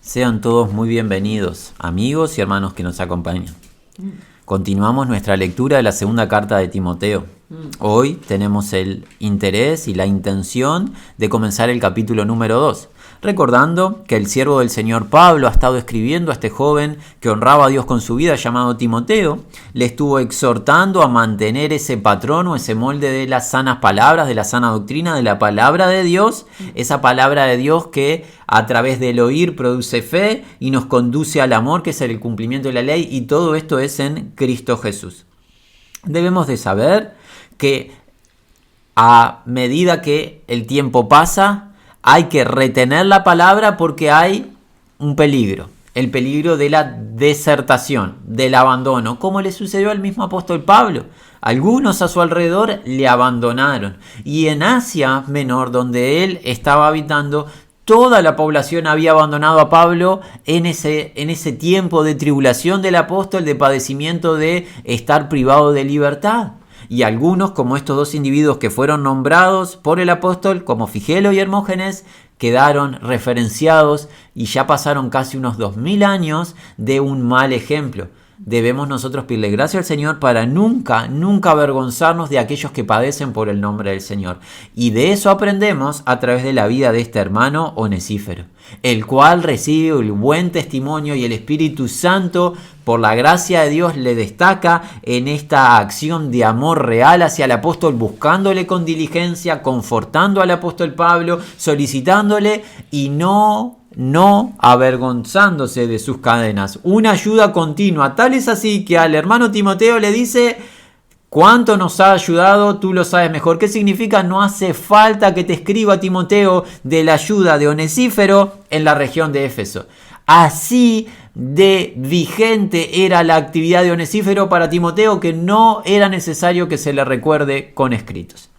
Sean todos muy bienvenidos, amigos y hermanos que nos acompañan. Continuamos nuestra lectura de la segunda carta de Timoteo. Hoy tenemos el interés y la intención de comenzar el capítulo número 2, recordando que el siervo del Señor Pablo ha estado escribiendo a este joven que honraba a Dios con su vida llamado Timoteo. Le estuvo exhortando a mantener ese patrón o ese molde de las sanas palabras, de la sana doctrina, de la palabra de Dios, esa palabra de Dios que a través del oír produce fe y nos conduce al amor, que es el cumplimiento de la ley, y todo esto es en Cristo Jesús. Debemos de saber que a medida que el tiempo pasa, hay que retener la palabra porque hay un peligro, el peligro de la desertación, del abandono, como le sucedió al mismo apóstol Pablo. Algunos a su alrededor le abandonaron, y en Asia Menor, donde él estaba habitando, toda la población había abandonado a Pablo en ese tiempo de tribulación del apóstol, de padecimiento, de estar privado de libertad. Y algunos, como estos dos individuos que fueron nombrados por el apóstol, como Figelo y Hermógenes, quedaron referenciados y ya pasaron casi unos 2000 años de un mal ejemplo. Debemos nosotros pedirle gracias al Señor para nunca avergonzarnos de aquellos que padecen por el nombre del Señor. Y de eso aprendemos a través de la vida de este hermano Onesífero, el cual recibe el buen testimonio y el Espíritu Santo, por la gracia de Dios, le destaca en esta acción de amor real hacia el apóstol, buscándole con diligencia, confortando al apóstol Pablo, solicitándole y no avergonzándose de sus cadenas. Una ayuda continua, tal es así que al hermano Timoteo le dice: ¿cuánto nos ha ayudado? Tú lo sabes mejor. ¿Qué significa? No hace falta que te escriba, Timoteo, de la ayuda de Onesífero en la región de Éfeso. Así de vigente era la actividad de Onesífero para Timoteo que no era necesario que se le recuerde con escritos.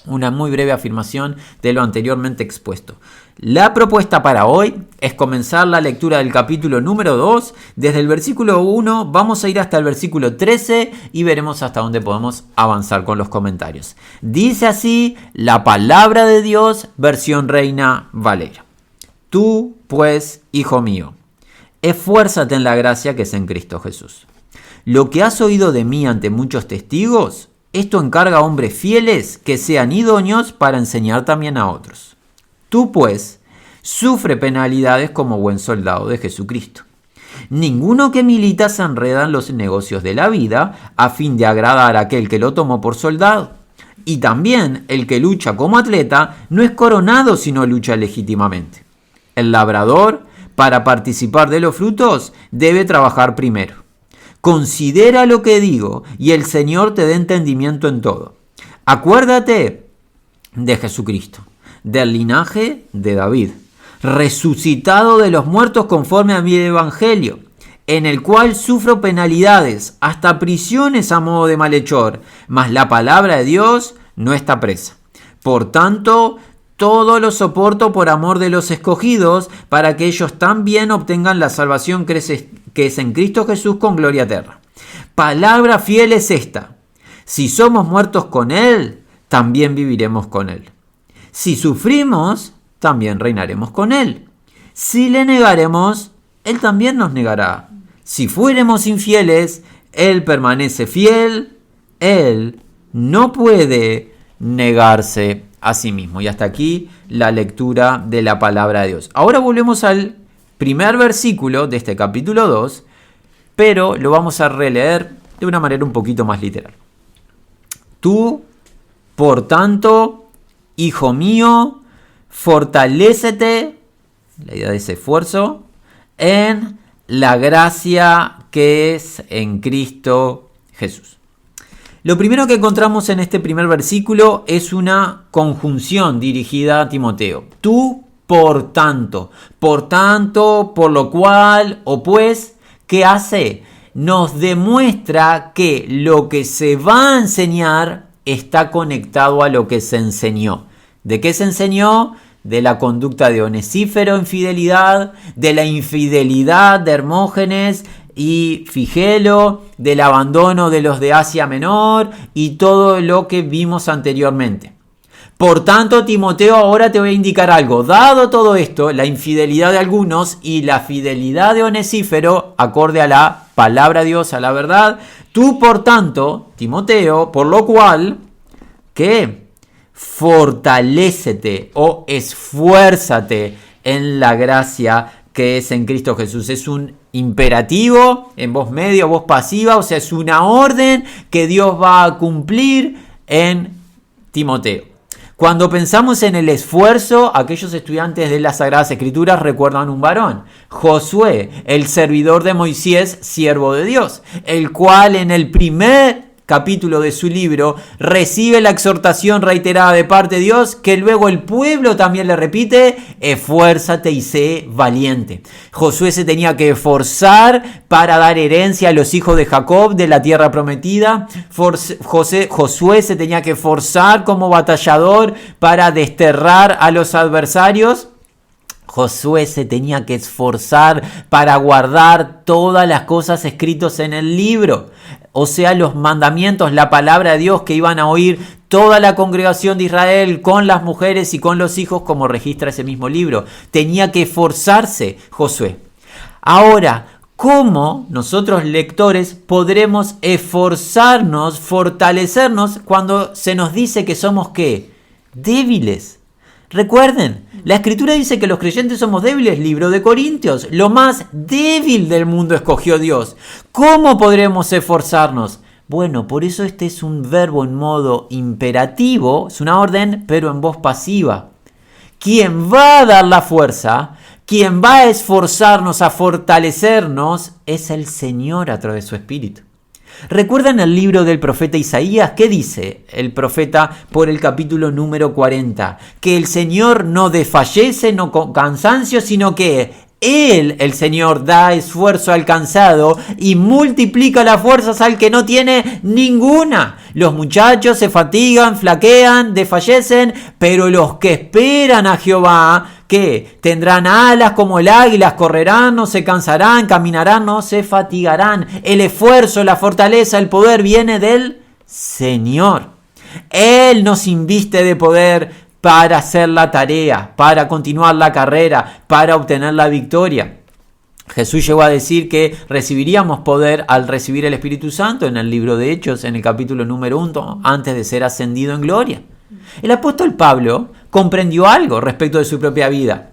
Una muy breve afirmación de lo anteriormente expuesto. La propuesta para hoy es comenzar la lectura del capítulo número 2. Desde el versículo 1 vamos a ir hasta el versículo 13 y veremos hasta dónde podemos avanzar con los comentarios. Dice así la palabra de Dios, versión Reina Valera. Tú, pues, hijo mío, esfuérzate en la gracia que es en Cristo Jesús. Lo que has oído de mí ante muchos testigos, esto encarga a hombres fieles que sean idóneos para enseñar también a otros. Tú, pues, sufre penalidades como buen soldado de Jesucristo. Ninguno que milita se enreda en los negocios de la vida a fin de agradar a aquel que lo tomó por soldado. Y también el que lucha como atleta no es coronado sino lucha legítimamente. El labrador, para participar de los frutos, debe trabajar primero. Considera lo que digo y el Señor te dé entendimiento en todo. Acuérdate de Jesucristo, del linaje de David, resucitado de los muertos conforme a mi evangelio, en el cual sufro penalidades, hasta prisiones a modo de malhechor, mas la palabra de Dios no está presa. Por tanto, todo lo soporto por amor de los escogidos, para que ellos también obtengan la salvación que es en Cristo Jesús con gloria eterna. Palabra fiel es esta: si somos muertos con Él, también viviremos con Él. Si sufrimos, también reinaremos con Él. Si le negaremos, Él también nos negará. Si fuéramos infieles, Él permanece fiel. Él no puede negarse a sí mismo. Y hasta aquí la lectura de la palabra de Dios. Ahora volvemos al primer versículo de este capítulo 2, pero lo vamos a releer de una manera un poquito más literal. Tú, por tanto, hijo mío, fortalécete, la idea de ese esfuerzo, en la gracia que es en Cristo Jesús. Lo primero que encontramos en este primer versículo es una conjunción dirigida a Timoteo. Tú, por tanto, por lo cual, o pues, ¿qué hace? Nos demuestra que lo que se va a enseñar está conectado a lo que se enseñó. ¿De qué se enseñó? De la conducta de Onesífero en fidelidad, de la infidelidad de Hermógenes y Figelo, del abandono de los de Asia Menor y todo lo que vimos anteriormente. Por tanto, Timoteo, ahora te voy a indicar algo. Dado todo esto, la infidelidad de algunos y la fidelidad de Onesífero, acorde a la palabra de Dios, a la verdad, tú, por tanto, Timoteo, por lo cual, ¿qué? Fortalécete o esfuérzate en la gracia que es en Cristo Jesús. Es un imperativo en voz media o voz pasiva, o sea, es una orden que Dios va a cumplir en Timoteo. Cuando pensamos en el esfuerzo, aquellos estudiantes de las Sagradas Escrituras recuerdan un varón, Josué, el servidor de Moisés, siervo de Dios, el cual en el primer capítulo de su libro recibe la exhortación reiterada de parte de Dios, que luego el pueblo también le repite: esfuérzate y sé valiente. Josué se tenía que esforzar para dar herencia a los hijos de Jacob de la tierra prometida. Josué se tenía que esforzar como batallador para desterrar a los adversarios. Josué se tenía que esforzar para guardar todas las cosas escritas en el libro, o sea, los mandamientos, la palabra de Dios que iban a oír toda la congregación de Israel con las mujeres y con los hijos, como registra ese mismo libro. Tenía que esforzarse Josué. Ahora, ¿cómo nosotros lectores podremos esforzarnos, fortalecernos cuando se nos dice que somos ¿qué? Débiles. Recuerden, la Escritura dice que los creyentes somos débiles, libro de Corintios. Lo más débil del mundo escogió Dios. ¿Cómo podremos esforzarnos? Bueno, por eso este es un verbo en modo imperativo, es una orden, pero en voz pasiva. Quien va a dar la fuerza, quien va a esforzarnos, a fortalecernos, es el Señor a través de su Espíritu. ¿Recuerdan el libro del profeta Isaías? ¿Qué dice el profeta por el capítulo número 40? Que el Señor no desfallece, no con cansancio, sino que Él, el Señor, da esfuerzo al cansado y multiplica las fuerzas al que no tiene ninguna. Los muchachos se fatigan, flaquean, desfallecen, pero los que esperan a Jehová, ¿qué? Tendrán alas como el águila, correrán, no se cansarán, caminarán, no se fatigarán. El esfuerzo, la fortaleza, el poder viene del Señor. Él nos inviste de poder para hacer la tarea, para continuar la carrera, para obtener la victoria. Jesús llegó a decir que recibiríamos poder al recibir el Espíritu Santo en el libro de Hechos, en el capítulo número 1, antes de ser ascendido en gloria. El apóstol Pablo comprendió algo respecto de su propia vida.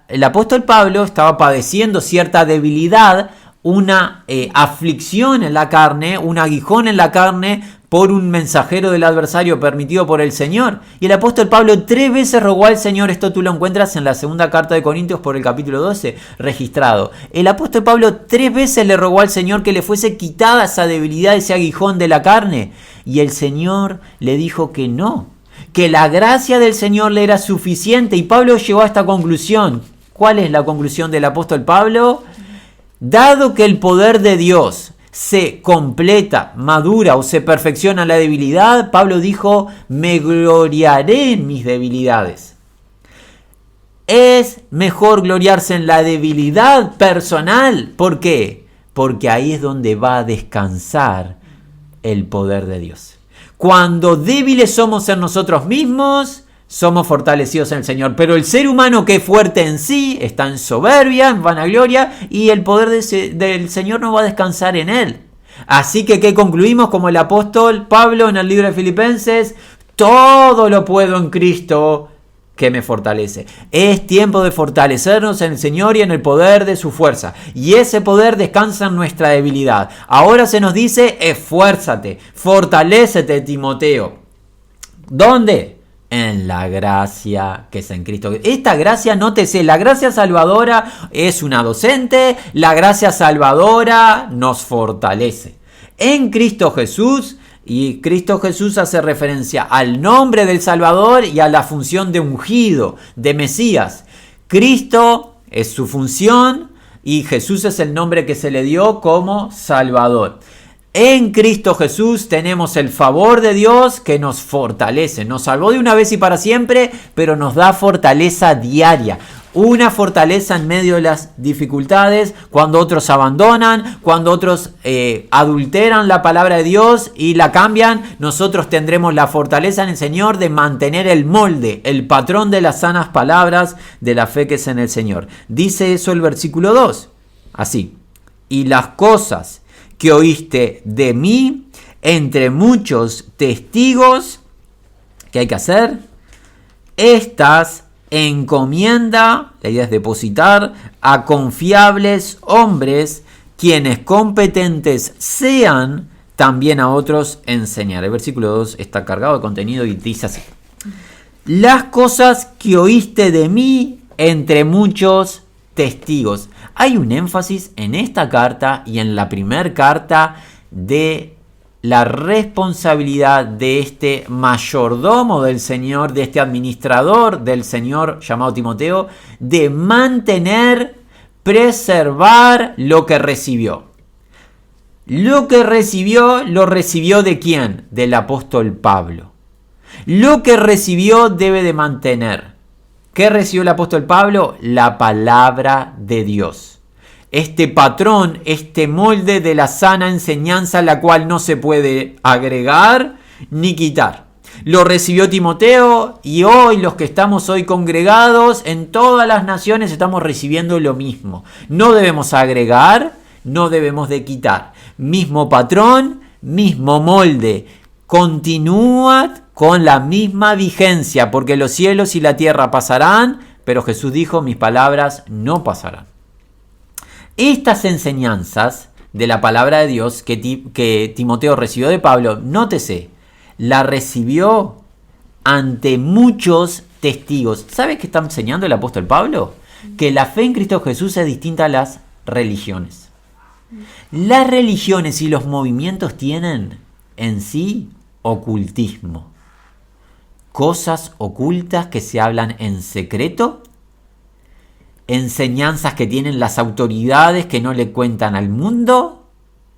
El apóstol Pablo estaba padeciendo cierta debilidad, una aflicción en la carne, un aguijón en la carne por un mensajero del adversario permitido por el Señor. Y el apóstol Pablo 3 veces rogó al Señor, esto tú lo encuentras en la segunda carta de Corintios por el capítulo 12, registrado. El apóstol Pablo 3 veces le rogó al Señor que le fuese quitada esa debilidad, ese aguijón de la carne. Y el Señor le dijo que no, que la gracia del Señor le era suficiente. Y Pablo llegó a esta conclusión. ¿Cuál es la conclusión del apóstol Pablo? Dado que el poder de Dios se completa, madura o se perfecciona en la debilidad, Pablo dijo: me gloriaré en mis debilidades. Es mejor gloriarse en la debilidad personal. ¿Por qué? Porque ahí es donde va a descansar el poder de Dios. Cuando débiles somos en nosotros mismos, somos fortalecidos en el Señor. Pero el ser humano que es fuerte en sí está en soberbia, en vanagloria, y el poder del Señor no va a descansar en él. Así que, ¿qué concluimos? Como el apóstol Pablo en el libro de Filipenses: todo lo puedo en Cristo que me fortalece. Es tiempo de fortalecernos en el Señor y en el poder de su fuerza. Y ese poder descansa en nuestra debilidad. Ahora se nos dice: esfuérzate, fortalécete, Timoteo. ¿Dónde? En la gracia que es en Cristo. Esta gracia, nótese, la gracia salvadora es una docente, la gracia salvadora nos fortalece. En Cristo Jesús, y Cristo Jesús hace referencia al nombre del Salvador y a la función de ungido, de Mesías. Cristo es su función y Jesús es el nombre que se le dio como Salvador. En Cristo Jesús tenemos el favor de Dios que nos fortalece. Nos salvó de una vez y para siempre, pero nos da fortaleza diaria. Una fortaleza en medio de las dificultades, cuando otros abandonan, cuando otros adulteran la palabra de Dios y la cambian, nosotros tendremos la fortaleza en el Señor de mantener el molde, el patrón de las sanas palabras de la fe que es en el Señor. Dice eso el versículo 2, así: y las cosas que oíste de mí entre muchos testigos, ¿qué hay que hacer? Estas encomienda, la idea es depositar, a confiables hombres, quienes competentes sean, también a otros enseñar. El versículo 2 está cargado de contenido y dice así: las cosas que oíste de mí entre muchos testigos. Hay un énfasis en esta carta y en la primera carta de la responsabilidad de este mayordomo del Señor, de este administrador del Señor llamado Timoteo, de mantener, preservar lo que recibió. Lo que recibió, ¿lo recibió de quién? Del apóstol Pablo. Lo que recibió debe de mantener. ¿Qué recibió el apóstol Pablo? La palabra de Dios. Este patrón, este molde de la sana enseñanza, la cual no se puede agregar ni quitar. Lo recibió Timoteo y hoy los que estamos hoy congregados en todas las naciones estamos recibiendo lo mismo. No debemos agregar, no debemos de quitar. Mismo patrón, mismo molde. Continúa con la misma vigencia, porque los cielos y la tierra pasarán, pero Jesús dijo: mis palabras no pasarán. Estas enseñanzas de la palabra de Dios que Timoteo recibió de Pablo, nótese, la recibió ante muchos testigos. ¿Sabe qué está enseñando el apóstol Pablo? Que la fe en Cristo Jesús es distinta a las religiones. Las religiones y los movimientos tienen en sí ocultismo. Cosas ocultas que se hablan en secreto, enseñanzas que tienen las autoridades que no le cuentan al mundo,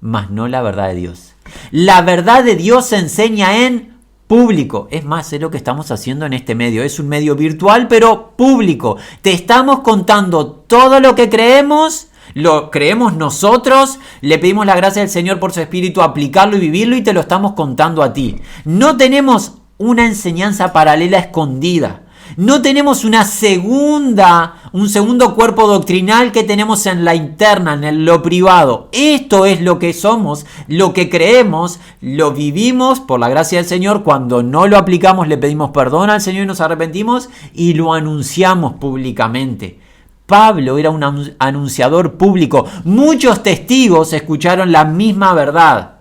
mas no la verdad de Dios. La verdad de Dios se enseña en público. Es más, es lo que estamos haciendo en este medio. Es un medio virtual, pero público. Te estamos contando todo lo que creemos, lo creemos nosotros, le pedimos la gracia del Señor por su Espíritu aplicarlo y vivirlo y te lo estamos contando a ti. No tenemos una enseñanza paralela escondida. No tenemos un segundo cuerpo doctrinal que tenemos en la interna, en lo privado. Esto es lo que somos, lo que creemos, lo vivimos por la gracia del Señor. Cuando no lo aplicamos le pedimos perdón al Señor y nos arrepentimos y lo anunciamos públicamente. Pablo era un anunciador público. Muchos testigos escucharon la misma verdad.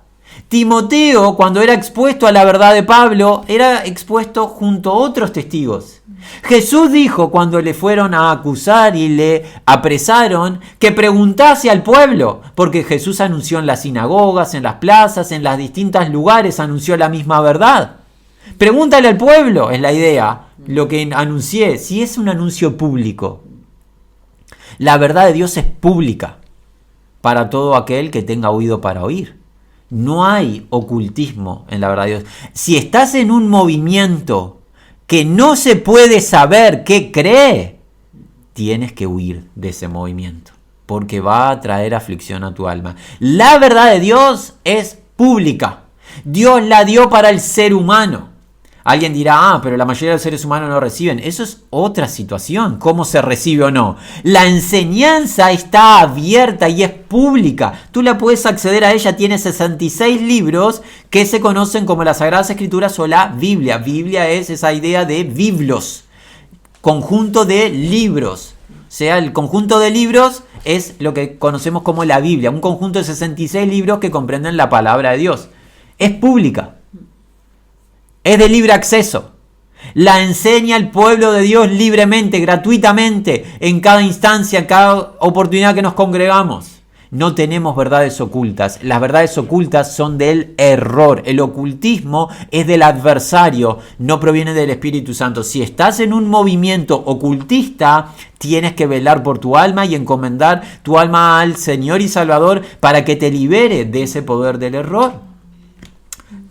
Timoteo, cuando era expuesto a la verdad de Pablo, era expuesto junto a otros testigos. Jesús dijo cuando le fueron a acusar y le apresaron que preguntase al pueblo, porque Jesús anunció en las sinagogas, en las plazas, en los distintos lugares, anunció la misma verdad. Pregúntale al pueblo, es la idea, lo que anuncié, si es un anuncio público. La verdad de Dios es pública para todo aquel que tenga oído para oír. No hay ocultismo en la verdad de Dios. Si estás en un movimiento que no se puede saber qué cree, tienes que huir de ese movimiento, porque va a traer aflicción a tu alma. La verdad de Dios es pública. Dios la dio para el ser humano. Alguien dirá, pero la mayoría de los seres humanos no reciben. Eso es otra situación, cómo se recibe o no. La enseñanza está abierta y es pública. Tú la puedes acceder a ella. Tiene 66 libros que se conocen como las Sagradas Escrituras o la Biblia. Biblia es esa idea de biblos, conjunto de libros. O sea, el conjunto de libros es lo que conocemos como la Biblia. Un conjunto de 66 libros que comprenden la palabra de Dios. Es pública. Es de libre acceso. La enseña el pueblo de Dios libremente, gratuitamente, en cada instancia, en cada oportunidad que nos congregamos. no tenemos verdades ocultas. Las verdades ocultas son del error. El ocultismo es del adversario, no proviene del Espíritu Santo. Si estás en un movimiento ocultista, tienes que velar por tu alma y encomendar tu alma al Señor y Salvador para que te libere de ese poder del error.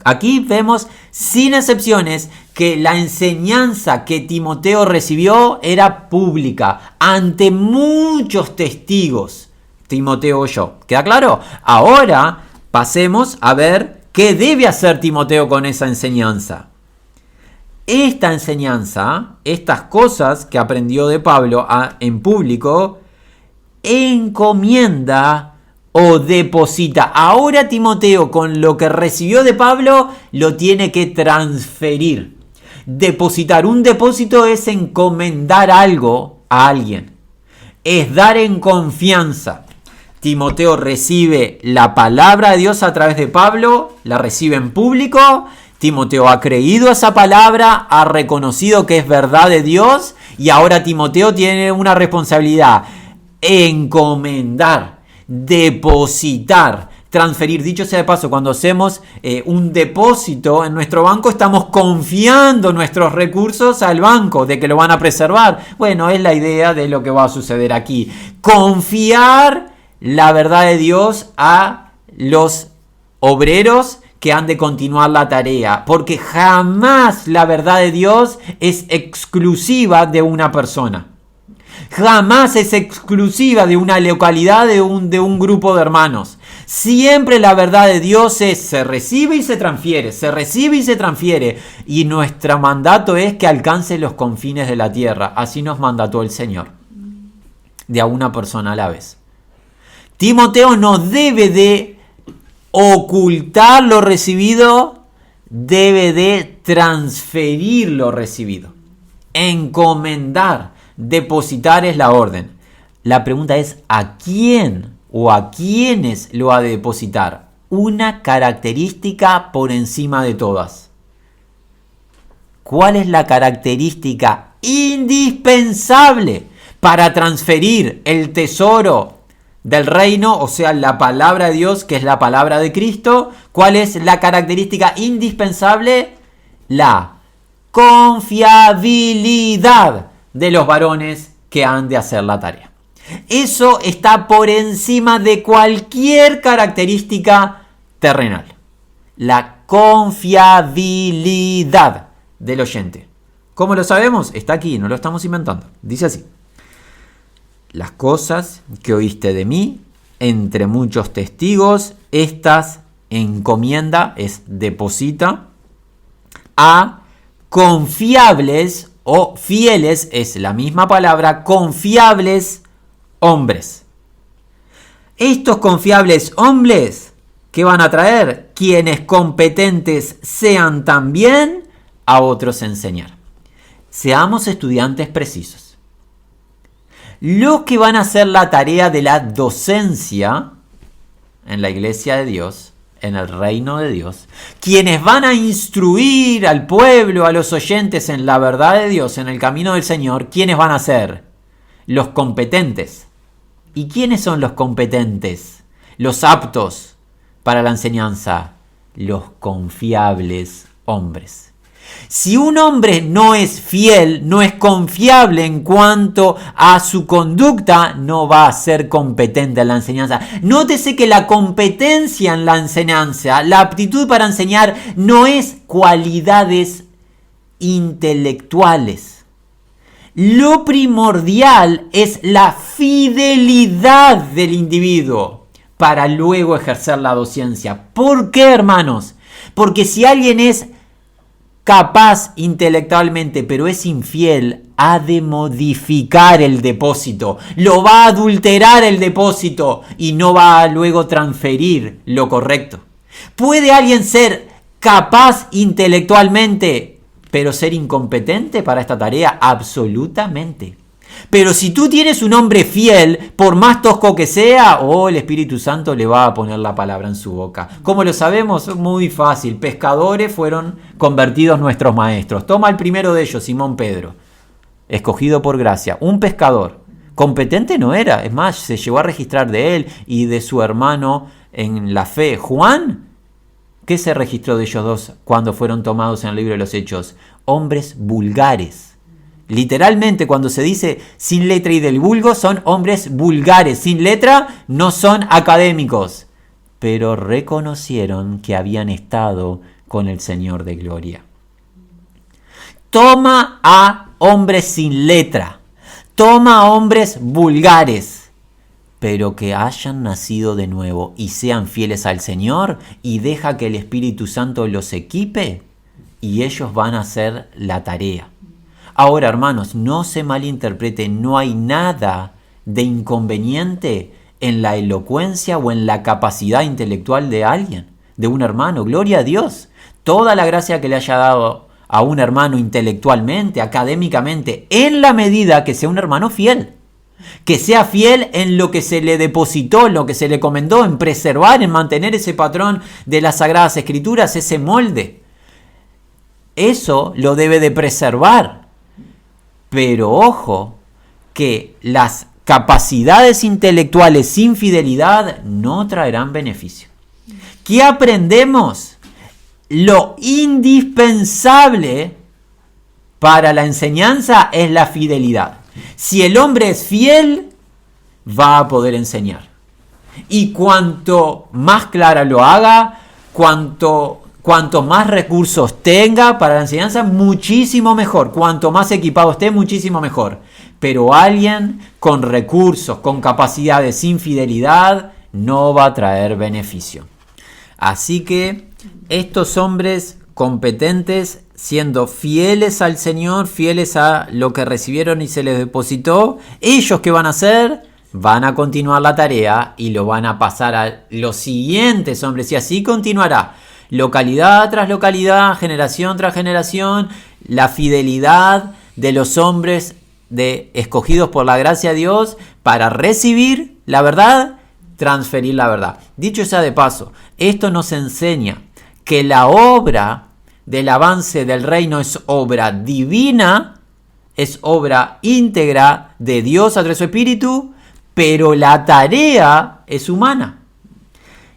Aquí vemos, sin excepciones, que la enseñanza que Timoteo recibió era pública, ante muchos testigos. Timoteo oyó. ¿Queda claro? Ahora pasemos a ver qué debe hacer Timoteo con esa enseñanza. Esta enseñanza, estas cosas que aprendió de Pablo en público, encomienda o deposita. Ahora Timoteo, con lo que recibió de Pablo, lo tiene que transferir. Depositar. Un depósito es encomendar algo a alguien. Es dar en confianza. Timoteo recibe la palabra de Dios a través de Pablo, la recibe en público. Timoteo ha creído esa palabra, ha reconocido que es verdad de Dios y ahora Timoteo tiene una responsabilidad: encomendar, depositar, transferir. Dicho sea de paso, cuando hacemos un depósito en nuestro banco, estamos confiando nuestros recursos al banco, de que lo van a preservar. Bueno, es la idea de lo que va a suceder aquí. Confiar la verdad de Dios a los obreros que han de continuar la tarea, porque jamás la verdad de Dios es exclusiva de una persona. Jamás es exclusiva de una localidad, de un grupo de hermanos. Siempre la verdad de Dios se recibe y se transfiere, se recibe y se transfiere. Y nuestro mandato es que alcance los confines de la tierra. Así nos mandató el Señor, de a una persona a la vez. Timoteo no debe de ocultar lo recibido, debe de transferir lo recibido. Encomendar, depositar es la orden. La pregunta es: ¿a quién o a quiénes lo ha de depositar? Una característica por encima de todas. ¿Cuál es la característica indispensable para transferir el tesoro del reino, o sea, la palabra de Dios, que es la palabra de Cristo? ¿Cuál es la característica indispensable? La confiabilidad de los varones que han de hacer la tarea. Eso está por encima de cualquier característica terrenal. La confiabilidad del oyente. ¿Cómo lo sabemos? Está aquí, no lo estamos inventando. Dice así: las cosas que oíste de mí, entre muchos testigos, estas encomienda, es deposita, a confiables o fieles, es la misma palabra, confiables hombres. Estos confiables hombres, ¿qué van a traer? Quienes competentes sean también a otros enseñar. Seamos estudiantes precisos. Los que van a hacer la tarea de la docencia en la iglesia de Dios, en el reino de Dios, quienes van a instruir al pueblo, a los oyentes en la verdad de Dios, en el camino del Señor, ¿quiénes van a ser? Los competentes. ¿Y quiénes son los competentes? Los aptos para la enseñanza, los confiables hombres. Si un hombre no es fiel, no es confiable en cuanto a su conducta, no va a ser competente en la enseñanza. Nótese que la competencia en la enseñanza, la aptitud para enseñar, no es cualidades intelectuales. Lo primordial es la fidelidad del individuo para luego ejercer la docencia. ¿Por qué, hermanos? Porque si alguien es capaz intelectualmente, pero es infiel, ha de modificar el depósito, lo va a adulterar el depósito y no va a luego transferir lo correcto. ¿Puede alguien ser capaz intelectualmente, pero ser incompetente para esta tarea? Absolutamente. Pero si tú tienes un hombre fiel, por más tosco que sea, el Espíritu Santo le va a poner la palabra en su boca. ¿Cómo lo sabemos? Muy fácil. Pescadores fueron convertidos nuestros maestros. Toma el primero de ellos, Simón Pedro, escogido por gracia. Un pescador Competente no era, es más, se llegó a registrar de él y de su hermano en la fe. Juan, ¿qué se registró de ellos dos cuando fueron tomados en el libro de los Hechos? Hombres vulgares. Literalmente, cuando se dice sin letra y del vulgo, son hombres vulgares. Sin letra, no son académicos. Pero reconocieron que habían estado con el Señor de gloria. Toma a hombres sin letra. Toma a hombres vulgares, pero que hayan nacido de nuevo y sean fieles al Señor, y deja que el Espíritu Santo los equipe y ellos van a hacer la tarea. Ahora, hermanos, no se malinterprete, no hay nada de inconveniente en la elocuencia o en la capacidad intelectual de alguien, de un hermano. Gloria a Dios. Toda la gracia que le haya dado a un hermano intelectualmente, académicamente, en la medida que sea un hermano fiel. Que sea fiel en lo que se le depositó, en lo que se le encomendó, en preservar, en mantener ese patrón de las Sagradas Escrituras, ese molde. Eso lo debe de preservar. Pero ojo, que las capacidades intelectuales sin fidelidad no traerán beneficio. ¿Qué aprendemos? Lo indispensable para la enseñanza es la fidelidad. Si el hombre es fiel, va a poder enseñar. Y cuanto más clara lo haga, cuanto más recursos tenga para la enseñanza, muchísimo mejor. Cuanto más equipado esté, muchísimo mejor. Pero alguien con recursos, con capacidades, sin fidelidad, no va a traer beneficio. Así que estos hombres competentes, siendo fieles al Señor, fieles a lo que recibieron y se les depositó, ¿ellos qué van a hacer? Van a continuar la tarea y lo van a pasar a los siguientes hombres, y así continuará. Localidad tras localidad, generación tras generación, la fidelidad de los hombres escogidos por la gracia de Dios para recibir la verdad, transferir la verdad. Dicho sea de paso, esto nos enseña que la obra del avance del reino es obra divina, es obra íntegra de Dios a través de su Espíritu, pero la tarea es humana.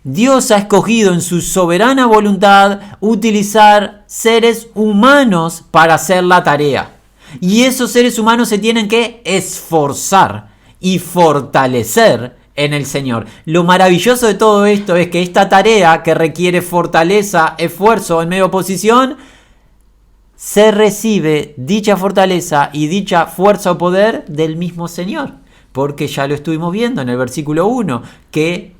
Dios ha escogido en su soberana voluntad utilizar seres humanos para hacer la tarea. Y esos seres humanos se tienen que esforzar y fortalecer en el Señor. Lo maravilloso de todo esto es que esta tarea que requiere fortaleza, esfuerzo en medio de oposición, se recibe dicha fortaleza y dicha fuerza o poder del mismo Señor. Porque ya lo estuvimos viendo en el versículo 1, que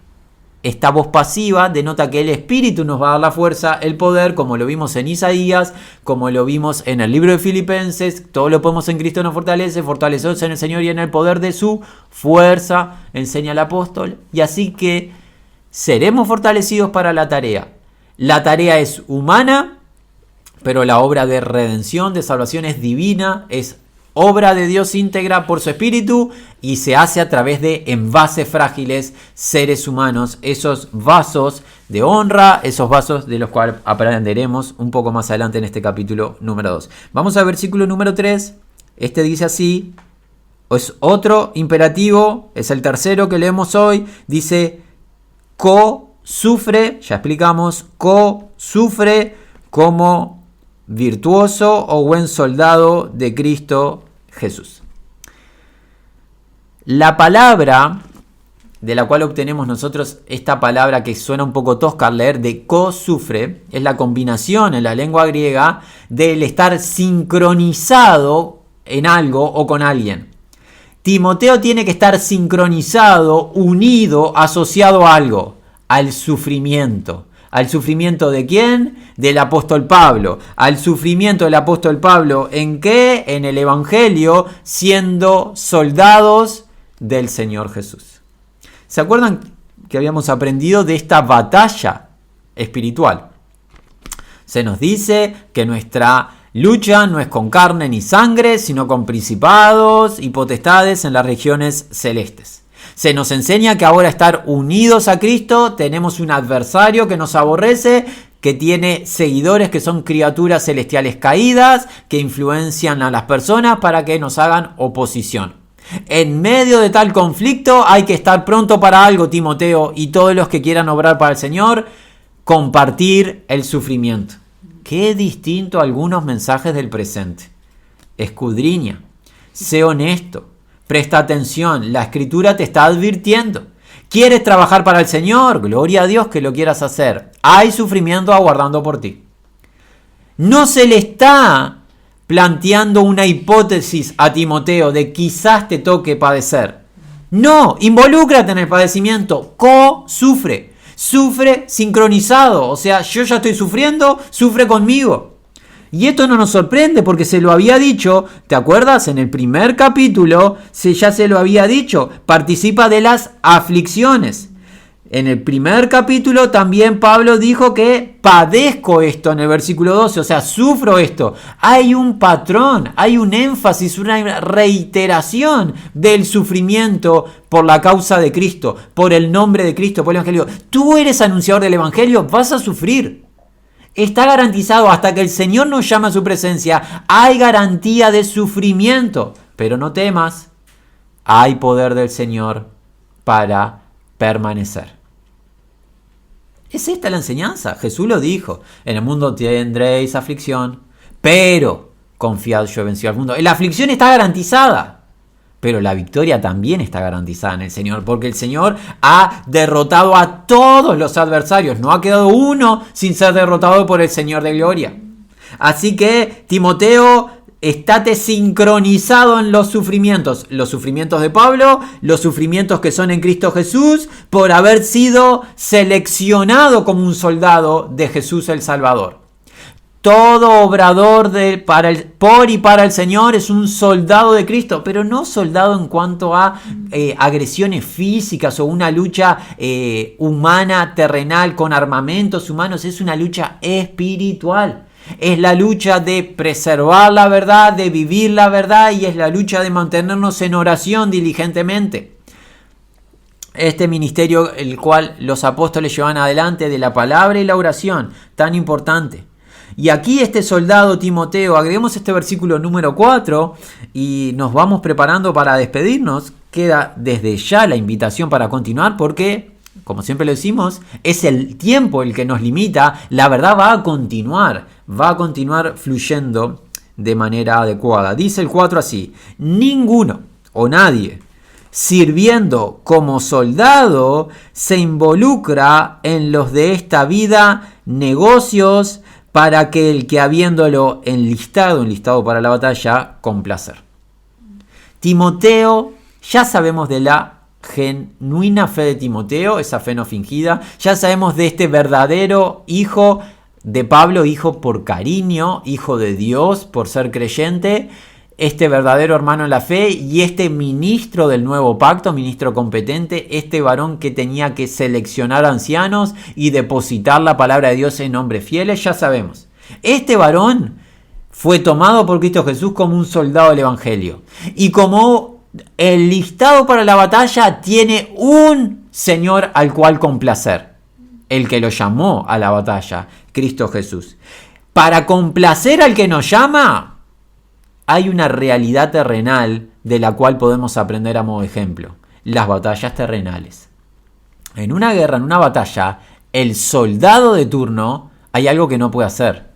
esta voz pasiva denota que el Espíritu nos va a dar la fuerza, el poder, como lo vimos en Isaías, como lo vimos en el libro de Filipenses. Todo lo podemos en Cristo nos fortalece, fortaleceos en el Señor y en el poder de su fuerza, enseña el apóstol. Y así que seremos fortalecidos para la tarea. La tarea es humana, pero la obra de redención, de salvación es divina, es obra de Dios íntegra por su Espíritu y se hace a través de envases frágiles, seres humanos, esos vasos de honra, esos vasos de los cuales aprenderemos un poco más adelante en este capítulo número 2. Vamos al versículo número 3, este dice así, es otro imperativo, es el tercero que leemos hoy, dice, co-sufre, ya explicamos, co-sufre como virtuoso o buen soldado de Cristo Jesús. La palabra de la cual obtenemos nosotros esta palabra que suena un poco tosca al leer de co-sufre es la combinación en la lengua griega del estar sincronizado en algo o con alguien. Timoteo tiene que estar sincronizado, unido, asociado a algo, al sufrimiento. ¿Al sufrimiento de quién? Del apóstol Pablo. ¿Al sufrimiento del apóstol Pablo en qué? En el Evangelio, siendo soldados del Señor Jesús. ¿Se acuerdan que habíamos aprendido de esta batalla espiritual? Se nos dice que nuestra lucha no es con carne ni sangre, sino con principados y potestades en las regiones celestes. Se nos enseña que ahora estar unidos a Cristo tenemos un adversario que nos aborrece, que tiene seguidores que son criaturas celestiales caídas, que influencian a las personas para que nos hagan oposición. En medio de tal conflicto hay que estar pronto para algo, Timoteo, y todos los que quieran obrar para el Señor, compartir el sufrimiento. Qué distinto a algunos mensajes del presente. Escudriña, sé honesto, presta atención, la Escritura te está advirtiendo. ¿Quieres trabajar para el Señor? Gloria a Dios que lo quieras hacer. Hay sufrimiento aguardando por ti. No se le está planteando una hipótesis a Timoteo de quizás te toque padecer. No, involúcrate en el padecimiento, co-sufre, sufre sincronizado, o sea, yo ya estoy sufriendo, sufre conmigo. Y esto no nos sorprende porque se lo había dicho, ¿te acuerdas? En el primer capítulo ya se lo había dicho, participa de las aflicciones. En el primer capítulo también Pablo dijo que padezco esto en el versículo 12, o sea, sufro esto. Hay un patrón, hay un énfasis, una reiteración del sufrimiento por la causa de Cristo, por el nombre de Cristo, por el Evangelio. Tú eres anunciador del Evangelio, vas a sufrir. Está garantizado hasta que el Señor nos llama a su presencia. Hay garantía de sufrimiento, pero no temas, hay poder del Señor para permanecer. Es esta la enseñanza. Jesús lo dijo. En el mundo tendréis aflicción, pero confiad, yo he vencido al mundo. La aflicción está garantizada, pero la victoria también está garantizada en el Señor, porque el Señor ha derrotado a todos los adversarios. No ha quedado uno sin ser derrotado por el Señor de gloria. Así que, Timoteo, estate sincronizado en los sufrimientos de Pablo, los sufrimientos que son en Cristo Jesús, por haber sido seleccionado como un soldado de Jesús el Salvador. Todo obrador por y para el Señor es un soldado de Cristo, pero no soldado en cuanto a agresiones físicas o una lucha humana, terrenal, con armamentos humanos. Es una lucha espiritual. Es la lucha de preservar la verdad, de vivir la verdad, y es la lucha de mantenernos en oración diligentemente. Este ministerio, el cual los apóstoles llevan adelante, de la palabra y la oración, tan importante. Y aquí este soldado Timoteo, agreguemos este versículo número 4 y nos vamos preparando para despedirnos. Queda desde ya la invitación para continuar porque, como siempre lo decimos, es el tiempo el que nos limita. La verdad va a continuar fluyendo de manera adecuada. Dice el 4 así: ninguno o nadie sirviendo como soldado se involucra en los de esta vida negocios, para que el que habiéndolo enlistado para la batalla, complacer. Timoteo, ya sabemos de la genuina fe de Timoteo, esa fe no fingida. Ya sabemos de este verdadero hijo de Pablo, hijo por cariño, hijo de Dios por ser creyente, este verdadero hermano en la fe, y este ministro del nuevo pacto, ministro competente, este varón que tenía que seleccionar ancianos y depositar la palabra de Dios en hombres fieles. Ya sabemos, este varón fue tomado por Cristo Jesús como un soldado del Evangelio, y como enlistado para la batalla tiene un Señor al cual complacer, el que lo llamó a la batalla, Cristo Jesús. Para complacer al que nos llama, hay una realidad terrenal de la cual podemos aprender a modo de ejemplo: las batallas terrenales. En una guerra, en una batalla, el soldado de turno, hay algo que no puede hacer.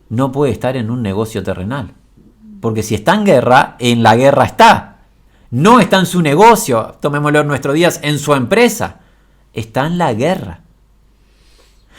No puede estar en un negocio terrenal. Porque si está en la guerra está. No está en su negocio, tomémoslo en nuestros días, en su empresa. Está en la guerra.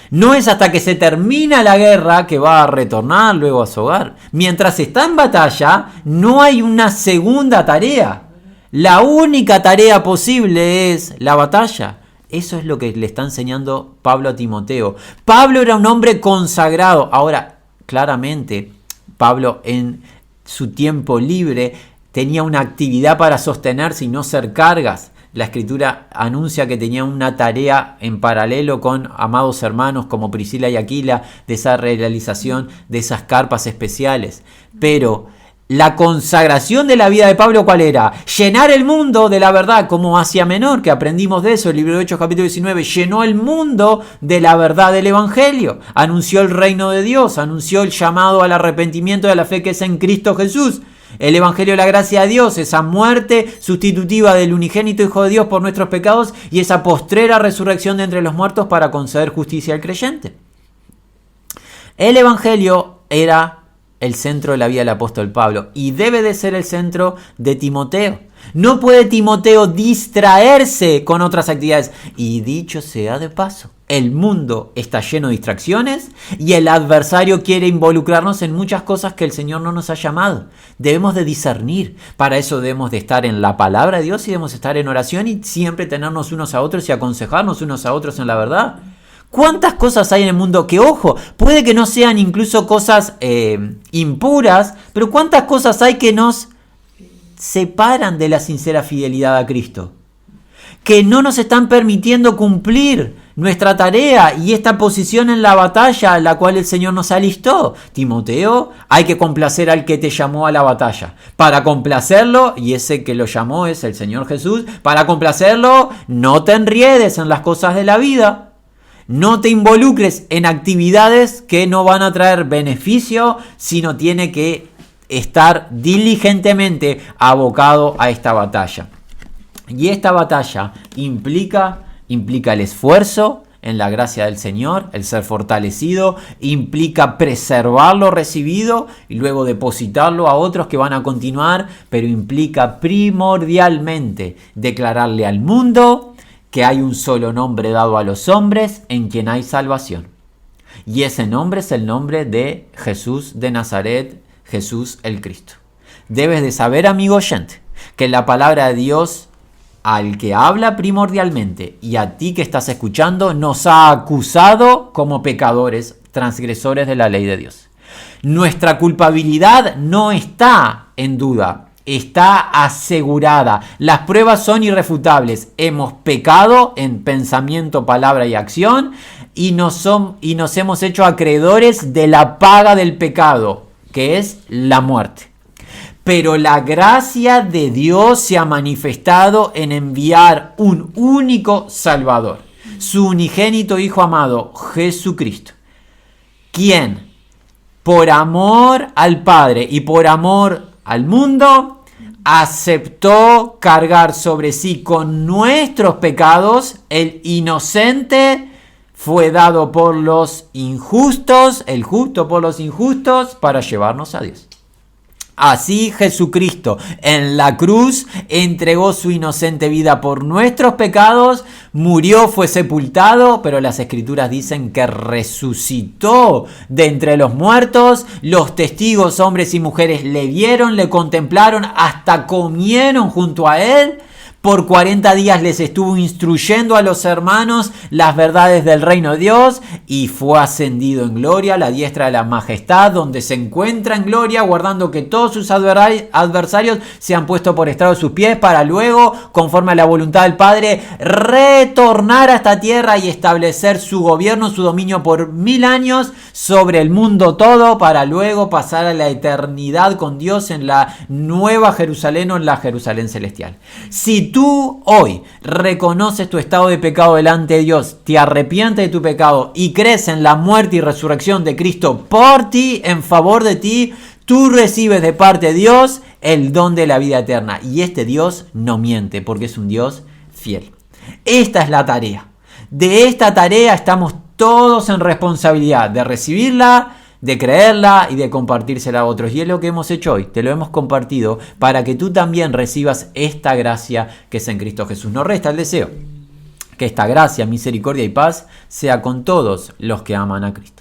No es hasta que se termina la guerra que va a retornar luego a su hogar. Mientras está en batalla, no hay una segunda tarea. La única tarea posible es la batalla. Eso es lo que le está enseñando Pablo a Timoteo. Pablo era un hombre consagrado. Ahora, claramente, Pablo en su tiempo libre tenía una actividad para sostenerse y no ser cargas. La Escritura anuncia que tenía una tarea en paralelo con amados hermanos como Priscila y Aquila, de esa realización de esas carpas especiales. Pero la consagración de la vida de Pablo, ¿cuál era? Llenar el mundo de la verdad, como Asia Menor, que aprendimos de eso, el libro de Hechos capítulo 19, llenó el mundo de la verdad del Evangelio, anunció el reino de Dios, anunció el llamado al arrepentimiento de la fe que es en Cristo Jesús. El Evangelio de la gracia de Dios, esa muerte sustitutiva del unigénito Hijo de Dios por nuestros pecados y esa postrera resurrección de entre los muertos para conceder justicia al creyente. El Evangelio era el centro de la vida del apóstol Pablo y debe de ser el centro de Timoteo. No puede Timoteo distraerse con otras actividades. Y dicho sea de paso, el mundo está lleno de distracciones y el adversario quiere involucrarnos en muchas cosas que el Señor no nos ha llamado. Debemos de discernir. Para eso debemos de estar en la palabra de Dios y debemos estar en oración y siempre tenernos unos a otros y aconsejarnos unos a otros en la verdad. ¿Cuántas cosas hay en el mundo que, ojo, puede que no sean incluso cosas impuras, pero cuántas cosas hay que nos separan de la sincera fidelidad a Cristo? Que no nos están permitiendo cumplir nuestra tarea y esta posición en la batalla a la cual el Señor nos alistó. Timoteo, hay que complacer al que te llamó a la batalla. Para complacerlo, y ese que lo llamó es el Señor Jesús, para complacerlo no te enriedes en las cosas de la vida. No te involucres en actividades que no van a traer beneficio, sino tiene que estar diligentemente abocado a esta batalla. Y esta batalla implica el esfuerzo en la gracia del Señor, el ser fortalecido, implica preservar lo recibido y luego depositarlo a otros que van a continuar, pero implica primordialmente declararle al mundo que hay un solo nombre dado a los hombres en quien hay salvación. Y ese nombre es el nombre de Jesús de Nazaret, Jesús el Cristo. Debes de saber, amigo oyente, que la palabra de Dios al que habla primordialmente y a ti que estás escuchando nos ha acusado como pecadores, transgresores de la ley de Dios. Nuestra culpabilidad no está en duda. Está asegurada. Las pruebas son irrefutables. Hemos pecado en pensamiento, palabra y acción y nos hemos hecho acreedores de la paga del pecado, que es la muerte. Pero la gracia de Dios se ha manifestado en enviar un único Salvador, su unigénito Hijo amado, Jesucristo, quien por amor al Padre y por amor al mundo, aceptó cargar sobre sí con nuestros pecados. El inocente fue dado por los injustos, el justo por los injustos, para llevarnos a Dios. Así Jesucristo en la cruz entregó su inocente vida por nuestros pecados, murió, fue sepultado, pero las Escrituras dicen que resucitó de entre los muertos. Los testigos, hombres y mujeres, le vieron, le contemplaron, hasta comieron junto a él. Por 40 días les estuvo instruyendo a los hermanos las verdades del reino de Dios y fue ascendido en gloria a la diestra de la majestad, donde se encuentra en gloria, guardando que todos sus adversarios sean puestos por estrado de sus pies, para luego, conforme a la voluntad del Padre, retornar a esta tierra y establecer su gobierno, su dominio por 1000 años sobre el mundo todo, para luego pasar a la eternidad con Dios en la nueva Jerusalén o en la Jerusalén celestial. Si tú hoy reconoces tu estado de pecado delante de Dios, te arrepientes de tu pecado y crees en la muerte y resurrección de Cristo por ti, en favor de ti, tú recibes de parte de Dios el don de la vida eterna. Y este Dios no miente, porque es un Dios fiel. Esta es la tarea. De esta tarea estamos todos en responsabilidad de recibirla, de creerla y de compartírsela a otros. Y es lo que hemos hecho hoy. Te lo hemos compartido para que tú también recibas esta gracia que es en Cristo Jesús. Nos resta el deseo que esta gracia, misericordia y paz sea con todos los que aman a Cristo.